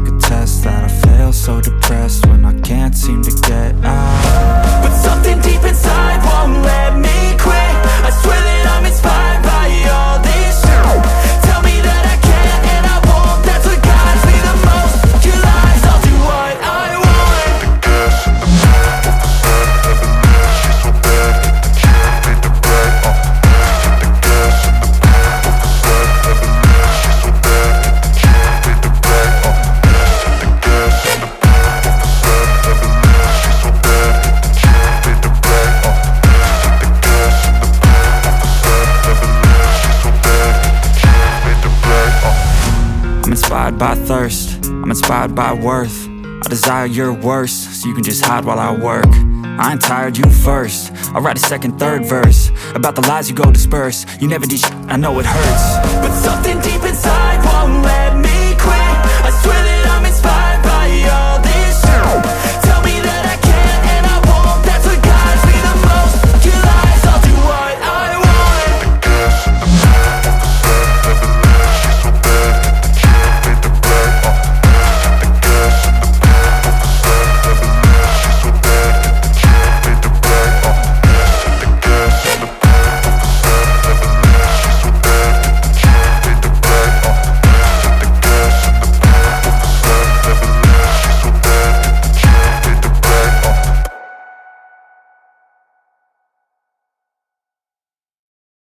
take a test that I fail, so depressed when I can't seem to get out. But something deep inside won't let me quit. I swear that I'm inspired by all this shit. Tell me that I can and I won't. That's what guides me the most. Your lies, I'll do what I want. The gas in the back of the set, heavenly, she's so bad. The kid made the brag, the gas in the back of the set, heavenly, she's so bad. The kid made the brag, the gas in the back of the set, heavenly, she's so bad. The kid made the brag, the gas in the back of the set, heavenly, she's so bad. The kid made the brag, I'm inspired by thirst, I'm inspired by worth. I desire your worst, so you can just hide while I work. I ain't tired, you first. I'll write a second, third verse about the lies you go disperse. You never did shit, I know it hurts. But something deep inside